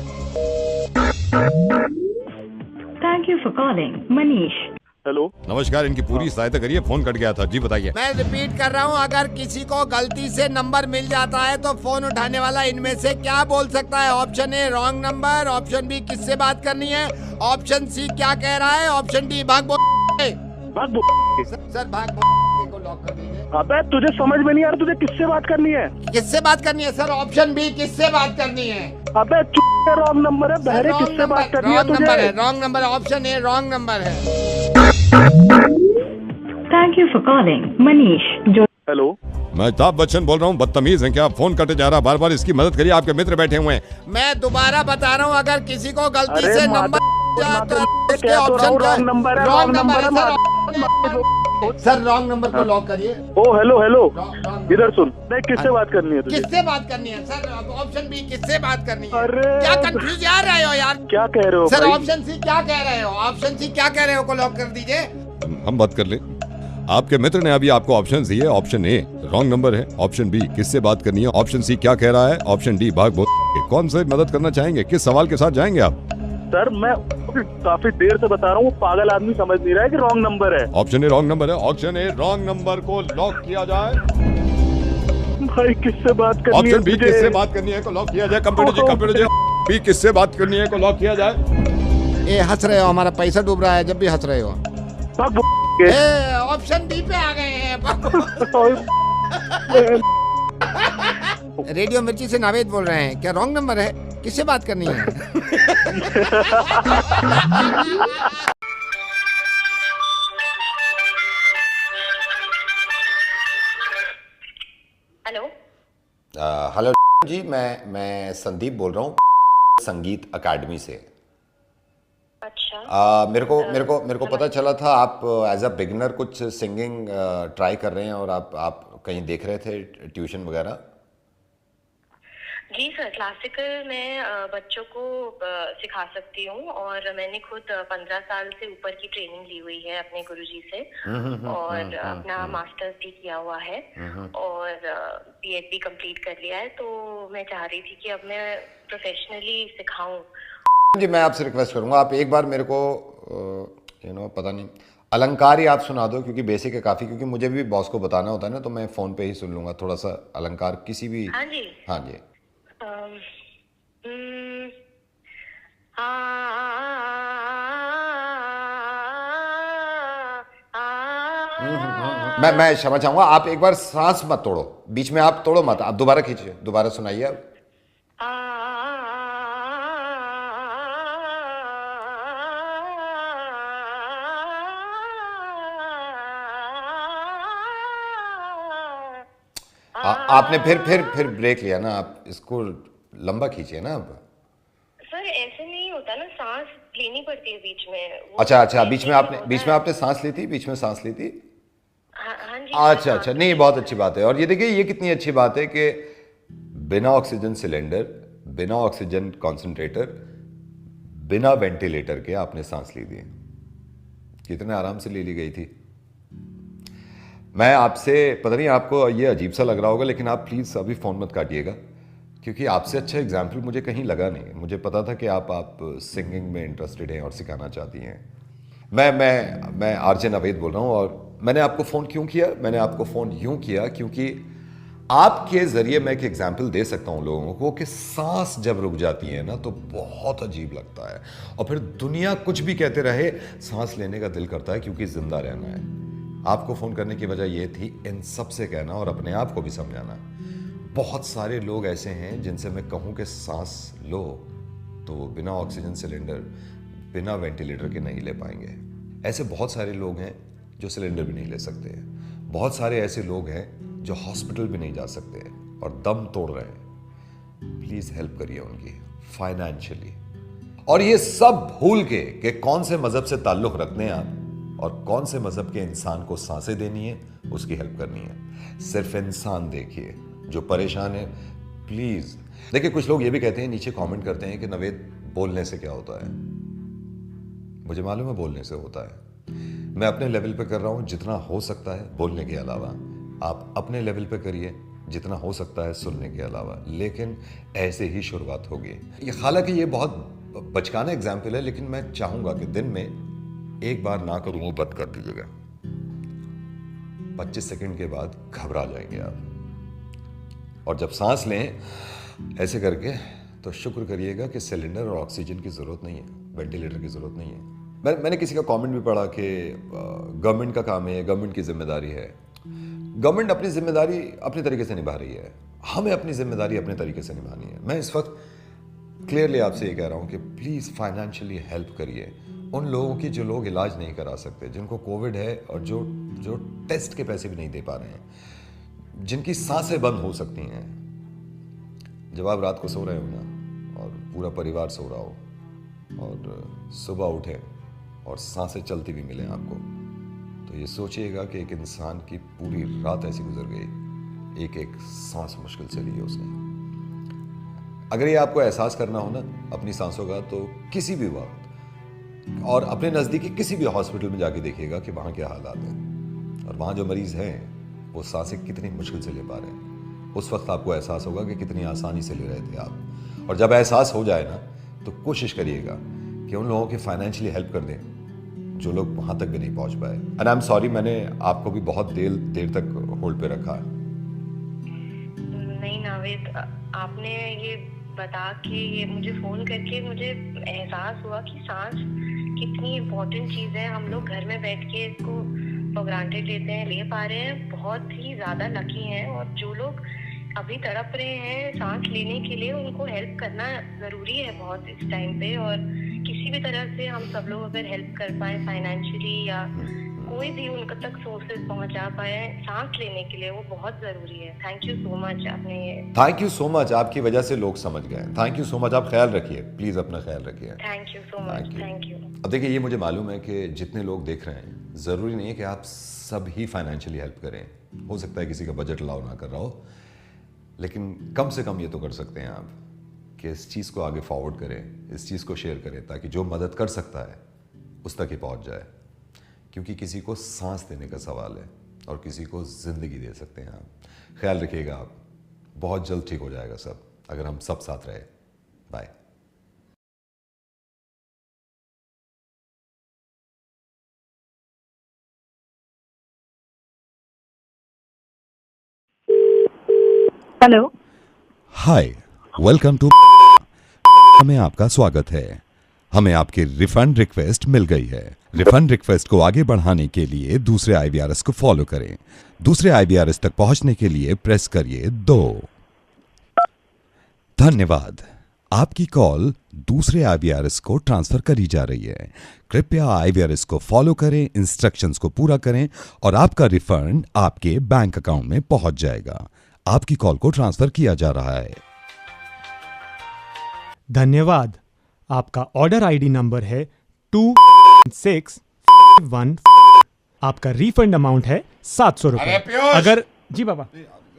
Thank you for calling Manish. Hello. नमस्कार, इनकी पूरी सहायता करिए, फोन कट गया था। जी बताइए। मैं रिपीट कर रहा हूँ, अगर किसी को गलती से नंबर मिल जाता है तो फोन उठाने वाला इनमें से क्या बोल सकता है? Option A wrong number, option B किससे बात करनी है, ऑप्शन सी क्या कह रहा है, ऑप्शन डी भाग बोल। सर भाग बोल को लॉक कर दीजिए। अबे तुझे समझ में नहीं आ रहा, तुझे किससे बात करनी है? किससे बात करनी है सर? ऑप्शन बी किससे बात करनी है? अबे रॉन्ग नंबर है बहरे, किससे बात करनी है तुझे? रॉन्ग नंबर है। ऑप्शन ए रॉन्ग नंबर है। Thank you for calling Manish. Hello. मैं अमिताभ बच्चन बोल रहा हूँ। बदतमीज हैं क्या? फोन कटे जा रहा बार बार। इसकी मदद करिए, आपके मित्र बैठे हुए हैं। मैं दोबारा बता रहा हूँ, अगर किसी को गलती से नंबर उसके ऑप्शन रॉन्ग नंबर है। रॉन्ग नंबर है सर। रॉन्ग नंबर को लॉक करिए। ओ हेलो इधर सुन। नहीं, किससे बात करनी है तुझे? किससे बात करनी है सर? ऑप्शन बी किससे बात करनी है? अरे क्या कंफ्यूज आ रहे हो यार? क्या कह रहे हो सर? भाई? ऑप्शन सी क्या कह रहे हो? ऑप्शन सी क्या कह रहे हो को लॉक कर दीजिए। हम बात कर ले। आपके मित्र ने अभी आपको ऑप्शन दिए। ऑप्शन ए रॉन्ग नंबर है, ऑप्शन बी किससे बात करनी है, ऑप्शन सी क्या कह रहा है, ऑप्शन डी भाग बोल। कौन से मदद करना चाहेंगे, किस सवाल के साथ जाएंगे आप? सर मैं काफी देर से बता रहा हूँ, पागल आदमी समझ नहीं रहा है कि रॉन्ग नंबर है। ऑप्शन ए रॉन्ग नंबर है, ऑप्शन ए रॉन्ग नंबर को लॉक किया जाए। भाई किससे बात करनी है? ऑप्शन बी किससे बात करनी है को लॉक किया जाए। कंप्यूटर जी बी किससे बात करनी है को लॉक किया जाए। ए हंस रहे हो, हमारा पैसा डूब रहा है जब भी हंस रहे हो। ऑप्शन डी पे आ गए हैं। रेडियो मिर्ची से नावेद बोल रहे हैं, क्या रॉन्ग नंबर है, किससे बात करनी है? हेलो हेलो जी, मैं संदीप बोल रहा हूँ संगीत अकेडमी से। अच्छा। मेरे को पता चला था आप एज अ बिगिनर कुछ सिंगिंग ट्राई कर रहे हैं और आप कहीं देख रहे थे ट्यूशन वगैरह। जी सर, क्लासिकल मैं बच्चों को सिखा सकती हूँ और मैंने खुद 15 साल से ऊपर की ट्रेनिंग ली हुई है अपने गुरुजी से और अपना मास्टर्स भी किया हुआ है और बीएड भी कंप्लीट कर लिया है। तो मैं चाह रही थी कि अब मैं प्रोफेशनली सिखाऊं। जी मैं आपसे रिक्वेस्ट करूंगा, आप एक बार मेरे को पता नहीं अलंकार ही आप सुना दो, क्योंकि बेसिक है काफ़ी, क्योंकि मुझे भी बॉस को बताना होता है ना, तो मैं फ़ोन पे ही सुन लूँगा थोड़ा सा अलंकार किसी भी। हाँ जी, हाँ जी। मैं क्षमा चाहूँगा, आप एक बार सांस मत तोड़ो, बीच में आप तोड़ो मत, आप दोबारा खींचिए, दोबारा सुनाइए आप। आपने फिर ब्रेक लिया ना, आप इसको लंबा खींचिए ना। अब सर ऐसे नहीं होता ना, सांस लेनी पड़ती है बीच में। अच्छा, बीच में आपने सांस ली थी, बीच में सांस ली थी। हाँ जी। अच्छा, नहीं बहुत अच्छी बात है। और ये देखिए ये कितनी अच्छी बात है कि बिना ऑक्सीजन सिलेंडर, बिना ऑक्सीजन कॉन्सेंट्रेटर, बिना वेंटिलेटर के आपने सांस ली थी, कितने आराम से ले ली गई थी। मैं आपसे, पता नहीं आपको ये अजीब सा लग रहा होगा, लेकिन आप प्लीज़ अभी फ़ोन मत काटिएगा, क्योंकि आपसे अच्छा एग्जाम्पल मुझे कहीं लगा नहीं। मुझे पता था कि आप सिंगिंग में इंटरेस्टेड हैं और सिखाना चाहती हैं। मैं आरजे नवेद बोल रहा हूँ। और मैंने आपको फ़ोन क्यों किया? मैंने आपको फ़ोन यूँ किया क्योंकि आपके ज़रिए मैं एक एग्जाम्पल दे सकता हूँ लोगों को कि सांस जब रुक जाती है ना तो बहुत अजीब लगता है, और फिर दुनिया कुछ भी कहते रहे, सांस लेने का दिल करता है क्योंकि ज़िंदा रहना है। आपको फ़ोन करने की वजह यह थी इन सब से कहना और अपने आप को भी समझाना। बहुत सारे लोग ऐसे हैं जिनसे मैं कहूँ कि सांस लो तो वो बिना ऑक्सीजन सिलेंडर, बिना वेंटिलेटर के नहीं ले पाएंगे। ऐसे बहुत सारे लोग हैं जो सिलेंडर भी नहीं ले सकते हैं। बहुत सारे ऐसे लोग हैं जो हॉस्पिटल भी नहीं जा सकते और दम तोड़ रहे हैं। प्लीज़ हेल्प करिए उनकी फाइनेंशियली। और ये सब भूल के कि कौन से मज़हब से ताल्लुक़ रखते हैं आप और कौन से मज़हब के इंसान को सांसें देनी है, उसकी हेल्प करनी है। सिर्फ इंसान देखिए जो परेशान है। प्लीज़ देखिए, कुछ लोग ये भी कहते हैं, नीचे कमेंट करते हैं कि नवेद बोलने से क्या होता है। मुझे मालूम है बोलने से होता है। मैं अपने लेवल पे कर रहा हूँ जितना हो सकता है बोलने के अलावा। आप अपने लेवल पे करिए जितना हो सकता है सुनने के अलावा, लेकिन ऐसे ही शुरुआत होगी। हालांकि ये बहुत बचकाना एग्जाम्पल है, लेकिन मैं चाहूँगा कि दिन में एक बार ना करूँ वो बंद कर दीजिएगा। 25 सेकंड के बाद घबरा जाएंगे आप, और जब सांस लें ऐसे करके तो शुक्र करिएगा कि सिलेंडर और ऑक्सीजन की ज़रूरत नहीं है, वेंटिलेटर की ज़रूरत नहीं है। मैंने किसी का कमेंट भी पढ़ा कि गवर्नमेंट का काम है, गवर्नमेंट की जिम्मेदारी है। गवर्नमेंट अपनी जिम्मेदारी अपने तरीके से निभा रही है, हमें अपनी जिम्मेदारी अपने तरीके से निभानी है। मैं इस वक्त क्लियरली आपसे ये कह रहा हूँ कि प्लीज़ फाइनेंशियली हेल्प करिए उन लोगों की जो लोग इलाज नहीं करा सकते, जिनको कोविड है और जो टेस्ट के पैसे भी नहीं दे पा रहे हैं, जिनकी सांसें बंद हो सकती हैं। जब आप रात को सो रहे हो ना और पूरा परिवार सो रहा हो और सुबह उठे और सांसें चलती भी मिलें आपको, तो ये सोचिएगा कि एक इंसान की पूरी रात ऐसी गुजर गई, एक एक सांस मुश्किल से ली उसने। अगर ये आपको एहसास करना हो ना अपनी सांसों का, तो किसी भी वक्त और अपने नज़दीकी किसी भी हॉस्पिटल में जाके देखिएगा कि वहाँ क्या हालात हैं। और वहाँ जो मरीज़ हैं वो सांसें कितनी मुश्किल से ले पा रहे हैं, उस वक्त आपको एहसास होगा कि कितनी आसानी से ले रहे थे आप। और जब एहसास हो जाए ना तो कोशिश करिएगा कि उन लोगों की फाइनेंशियली हेल्प कर दें जो लोग वहाँ तक भी नहीं पहुँच पाए। एंड आई एम सॉरी, मैंने आपको भी बहुत देर तक होल्ड पे रखा है। नहीं नावेद, आपने ये बता के ये मुझे फ़ोन करके मुझे एहसास हुआ कि सांस कितनी इम्पोर्टेंट चीज़ है। हम लोग घर में बैठ के इसको फॉर ग्रांटेड लेते हैं, ले पा रहे हैं, बहुत ही ज़्यादा लकी हैं। और जो लोग अभी तड़प रहे हैं सांस लेने के लिए, उनको हेल्प करना ज़रूरी है बहुत इस टाइम पे। और किसी भी तरह से हम सब लोग अगर हेल्प कर पाए फाइनेंशियली या कोई भी उनके तक सोर्सेज पहुंचा पाए सांस लेने के लिए, वो बहुत ज़रूरी है। थैंक यू सो मच, आपने ये थैंक यू सो मच, आपकी वजह से लोग समझ गए। थैंक यू सो मच, आप ख्याल रखिए, प्लीज़ अपना ख्याल रखिए। Thank you so much, thank you. अब देखिए, ये मुझे मालूम है कि जितने लोग देख रहे हैं, ज़रूरी नहीं है कि आप सब ही फाइनेंशियली हेल्प करें। हो सकता है किसी का बजट अलाउ ना कर रहा हो, लेकिन कम से कम ये तो कर सकते हैं आप कि इस चीज़ को आगे फॉरवर्ड करें, इस चीज़ को शेयर करें, ताकि जो मदद कर सकता है उस तक ही पहुंच जाए। क्योंकि किसी को सांस देने का सवाल है और किसी को ज़िंदगी दे सकते हैं आप। ख्याल रखिएगा आप, बहुत जल्द ठीक हो जाएगा सब, अगर हम सब साथ रहे। Bye. Hello, hi, welcome to में आपका स्वागत है। हमें आपकी रिफंड रिक्वेस्ट मिल गई है। रिफंड रिक्वेस्ट को आगे बढ़ाने के लिए दूसरे IVRS को फॉलो करें। दूसरे IVRS तक पहुंचने के लिए प्रेस करिए 2। धन्यवाद, आपकी कॉल दूसरे IVRS को ट्रांसफर करी जा रही है। कृपया IVRS को फॉलो करें, इंस्ट्रक्शंस को पूरा करें और आपका रिफंड आपके बैंक अकाउंट में पहुंच जाएगा। आपकी कॉल को ट्रांसफर किया जा रहा है। धन्यवाद, आपका ऑर्डर ID नंबर है 2651। आपका रिफंड अमाउंट है 700 रुपए। अगर जी बाबा,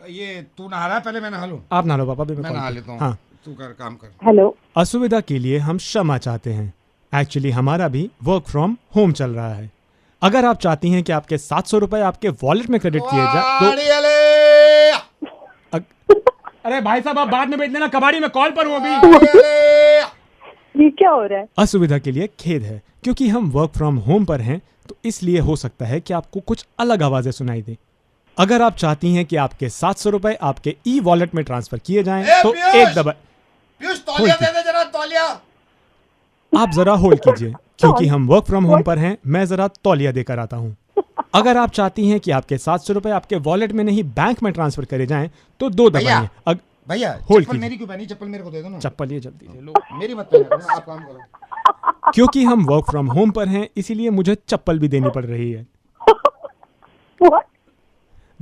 ये तू नहा रहा है, पहले मैं नहा लूं? आप नहा लो पापा, मैं नहा लेता हूं। हाँ, तू कर काम कर। हेलो। असुविधा के लिए हम क्षमा चाहते हैं। एक्चुअली हमारा भी वर्क फ्रॉम होम चल रहा है। अगर आप चाहती हैं कि आपके 700 रुपए आपके वॉलेट में क्रेडिट किए जाए तो अरे भाई साहब, आप बाद में भेज देना, कबाड़ी में कॉल पर हूं अभी। ये क्या हो रहा है? असुविधा के लिए खेद है, क्योंकि हम वर्क फ्रॉम होम पर हैं तो इसलिए हो सकता है कि आपको कुछ अलग आवाजें सुनाई दे। अगर आप चाहती हैं कि आपके 700 रुपए आपके वॉलेट में ट्रांसफर किए जाएं तो एक दबा तौलिया दे दे जरा, तौलिया। आप जरा होल्ड कीजिए, क्योंकि हम वर्क फ्रॉम होम पर हैं। मैं जरा तौलिया देकर आता हूं। अगर आप चाहती हैं कि आपके 700 रुपए आपके वॉलेट में नहीं बैंक में ट्रांसफर करे जाएं तो 2 दबाइए। भैया, होल्ड चप्पल मेरी क्यों पहनी? चप्पल मेरे को दे दो ना। चप्पल ये जल्दी दे लो। मेरी मत पहनो, आप काम करो। क्योंकि हम वर्क फ्रॉम होम पर हैं, इसीलिए मुझे चप्पल भी देनी पड़ रही है।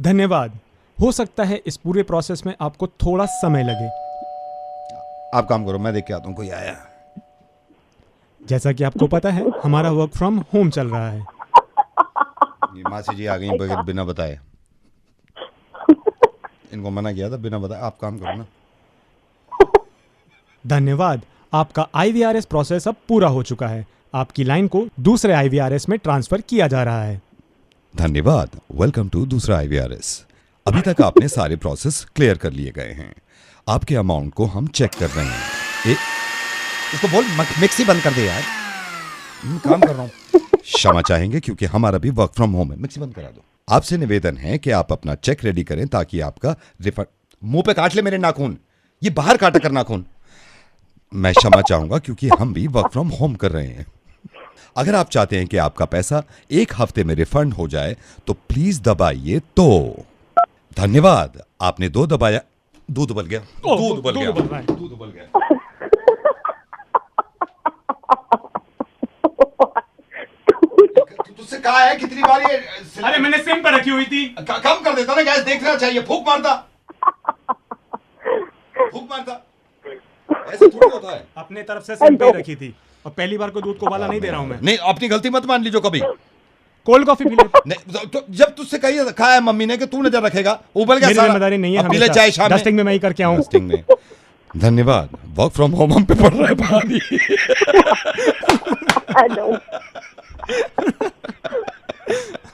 धन्यवाद। हो सकता है इस पूरे प्रोसेस में आपको थोड़ा समय लगे। आप काम करो, मैं देख के आता हूं कोई आया। जैसा कि आपको पता है, हमारा वर्क फ्रॉम होम चल रहा है। मासी जी आ गई बिना बताए। इनको मना किया था बिना बताए। आप काम करो ना। धन्यवाद, आपका IVRS प्रोसेस अब पूरा हो चुका है। आपकी लाइन को दूसरे IVRS में ट्रांसफर किया जा रहा है। धन्यवाद, वेलकम टू दूसरा IVRS। अभी तक आपने सारे प्रोसेस क्लियर कर लिए गए हैं। आपके अमाउंट को हम चेक कर रहे हैं। इसको बोल मिक्सी बंद कर दे यार। काम कर रहा हूँ। क्षमा चाहेंगे क्योंकि हमारा भी वर्क फ्रॉम होम है। मिक्सी बंद करा दो। आपसे निवेदन है कि आप अपना चेक रेडी करें ताकि आपका रिफंड। मुंह पे काट ले मेरे नाखून, ये बाहर काटा कर नाखून। मैं क्षमा चाहूंगा क्योंकि हम भी वर्क फ्रॉम होम कर रहे हैं। अगर आप चाहते हैं कि आपका पैसा 1 हफ्ते में रिफंड हो जाए तो प्लीज दबाइए 2। धन्यवाद, आपने 2 दबाया। दूध उबल गया, दूध उबल गया, दूध उबल गया। तुझसे कहा है कितनी बार ये? अरे मैंने सिम पर रखी हुई थी। कम कर देता ना, गैस देखना चाहिए। फूंक मारता, फूंक मारता। ऐसे थोड़ी होता है। अपने तरफ से सिम पे रखी थी और पहली बार को दूध को उबाला नहीं दे रहा हूं मैं। नहीं, अपनी गलती मत मान लीजिए कभी। कोल्ड कॉफी पी ले। नहीं, तो जब तुझसे कहा है मम्मी ने कि तू नजर रखेगा, उबल गया सारा। जिम्मेदारी नहीं है। पी ले चाय शाम में। डस्टिंग में मैं ही करके आऊं। डस्टिंग में। धन्यवाद, वर्क फ्रॉम होम हम पे पड़ रहा है भारी। हेलो।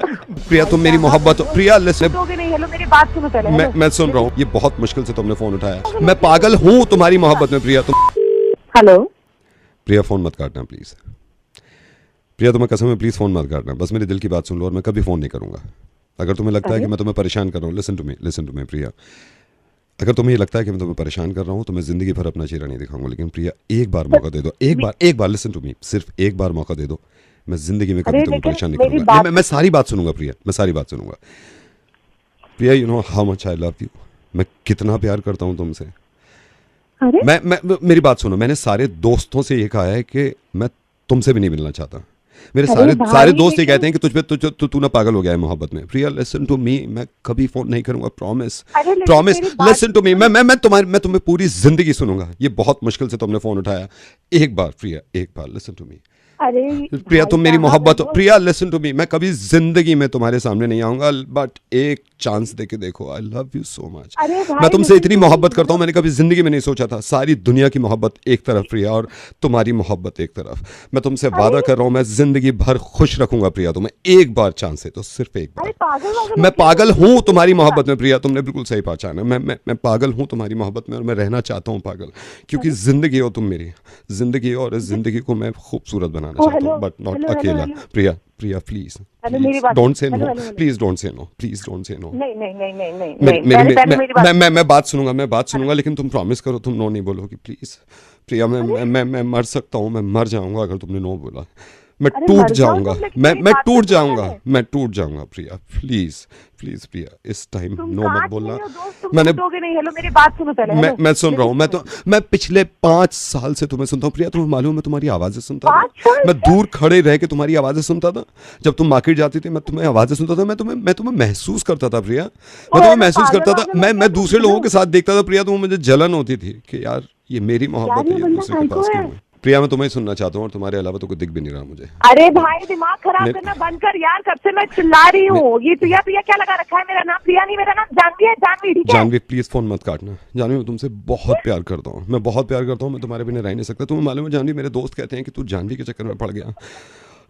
प्रिया तुम मेरी मोहब्बत हो। प्रिया लिसन, नहीं, हेलो मेरी बात सुनो पहले। मैं सुन रहा हूँ। ये बहुत मुश्किल से तुमने फोन उठाया। मैं पागल हूँ तुम्हारी मोहब्बत में प्रिया। तुम हेलो प्रिया फोन मत काटना प्लीज। प्रिया तुम्हें कसम है प्लीज फोन मत काटना। बस मेरे दिल की बात सुन लो और मैं कभी फोन नहीं करूंगा। अगर तुम्हें लगता है कि मैं तुम्हें परेशान कर रहा हूँ, लिसन टू मी प्रिया। अगर तुम्हें ये लगता है कि मैं तुम्हें परेशान कर रहा हूँ तो मैं जिंदगी भर अपना चेहरा नहीं दिखाऊंगा। लेकिन प्रिया एक बार मौका दे दो, एक बार लिसन टू मी, सिर्फ एक बार मौका दे दो। मैं जिंदगी में कभी तुम्हें परेशान नहीं करूंगा। मैं सारी बात सुनूंगा प्रिया, मैं सारी बात सुनूंगा। Priya you know how much I love you. मैं कितना प्यार करता हूँ तुमसे। मैं मेरी बात सुनो। मैंने सारे दोस्तों से ये कहा है कि मैं तुमसे भी नहीं मिलना चाहता। मेरे सारे दोस्त ये कहते हैं कि तुझ पे तू ना पागल हो गया है मोहब्बत में। प्रिया लिसन टू मी, मैं कभी फोन नहीं करूंगा, प्रॉमिस लिसन टू मी। मैं तुम्हें पूरी जिंदगी सुनूंगा। ये बहुत मुश्किल से तुमने फोन उठाया। एक बार प्रिया, एक बार लिसन टू मी। प्रिया तुम मेरी मोहब्बत हो। प्रिया लिसन टू मी, मैं कभी जिंदगी में तुम्हारे सामने नहीं आऊंगा, बट एक चांस देके देखो। आई लव यू सो मच। मैं तुमसे इतनी मोहब्बत करता हूँ, मैंने कभी जिंदगी में नहीं सोचा था। सारी दुनिया की मोहब्बत एक तरफ प्रिया और तुम्हारी मोहब्बत एक तरफ। मैं तुमसे वादा कर रहा हूँ, मैं जिंदगी भर खुश रखूंगा प्रिया तुम्हें। एक बार चांस है तो सिर्फ एक बार। मैं पागल हूँ तुम्हारी मोहब्बत में प्रिया। तुमने बिल्कुल सही पहचाना। मैं पागल हूँ तुम्हारी मोहब्बत में और मैं रहना चाहता हूँ पागल, क्योंकि जिंदगी हो तुम मेरी जिंदगी हो और इस जिंदगी को मैं खूबसूरत बनाना चाहता हूँ, बट नॉट अकेला। Priya please don't say no, please don't say no, please don't say no. मैं बात सुनूंगा लेकिन तुम प्रॉमिस करो तुम नो नहीं बोलोगी प्लीज। प्रिया मैं मर सकता हूँ, मैं मर जाऊंगा अगर तुमने नो बोला। मैं टूट जाऊंगा, मैं टूट जाऊंगा प्रिया। प्लीज प्रिया इस टाइम नो मत बोलना। मैंने हेलो मेरी बात सुनो पहले। मैं सुन रहा हूँ। मैं पिछले 5 साल से तुम्हें सुनता हूँ प्रिया। तुम्हें मालूम है मैं तुम्हारी आवाजें सुनता था। मैं दूर खड़े रह के तुम्हारी आवाजें सुनता था। जब तुम मार्केट जाती थी मैं तुम्हें आवाजें सुनता था। मैं तुम्हें महसूस करता था प्रिया। मैं तुम्हें महसूस करता था। मैं दूसरे लोगों के साथ देखता था प्रिया, तो मुझे जलन होती थी कि यार ये मेरी मोहब्बत है, ये दूसरे के पास क्यों है। प्रिया मैं तुम्हें सुनना चाहता हूँ और तुम्हारे अलावा तो कोई दिख भी नहीं रहा मुझे। अरे भाई दिमाग खराब करना बंद कर यार, कब से मैं चिल्ला रही हूँ। ये प्रिया क्या लगा रखा है। मेरा नाम प्रिया नहीं, मेरा नाम जानवी है। जानवी ठीक है। जानवी प्लीज फोन मत काटना। जानवी मैं तुमसे बहुत प्यार करता हूँ, मैं बहुत प्यार करता हूँ। मैं तुम्हारे बिना रह नहीं सकता। तुम्हें मालूम है जानवी, मेरे दोस्त कहते हैं कि तू जानवी के चक्कर में पड़ गया।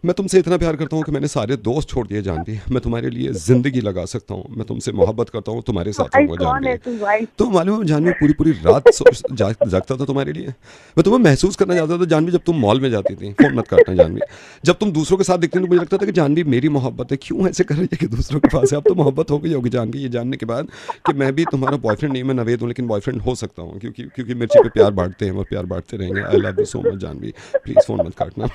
मैं तुमसे इतना प्यार करता हूँ कि मैंने सारे दोस्त छोड़ दिए जानवी। मैं तुम्हारे लिए जिंदगी लगा सकता हूँ। मैं तुमसे मोहब्बत करता हूँ, तुम्हारे साथ रहूंगा जानवी। तो मालूम है जानवी पूरी रात जागता था तुम्हारे लिए। मैं तुम्हें महसूस करना चाहता था जानवी। जब तुम मॉल में जाती थी, फोन मत काटना जानवी, जब तुम दूसरों के साथ दिखती थी तो मुझे लगता था कि जानवी मेरी मोहब्बत है, क्यों ऐसे कर रही है कि दूसरों के पास है। अब तो मोहब्बत हो गई होगी जानवी ये जानने के बाद कि मैं भी तुम्हारा बॉयफ्रेंड नहीं, मैं नवेद हूँ लेकिन बॉयफ्रेंड हो सकता हूँ, क्योंकि मिर्ची पे प्यार बांटते हैं और प्यार बांटते रहेंगे। I love you so much Janvi. Please phone मत काटना।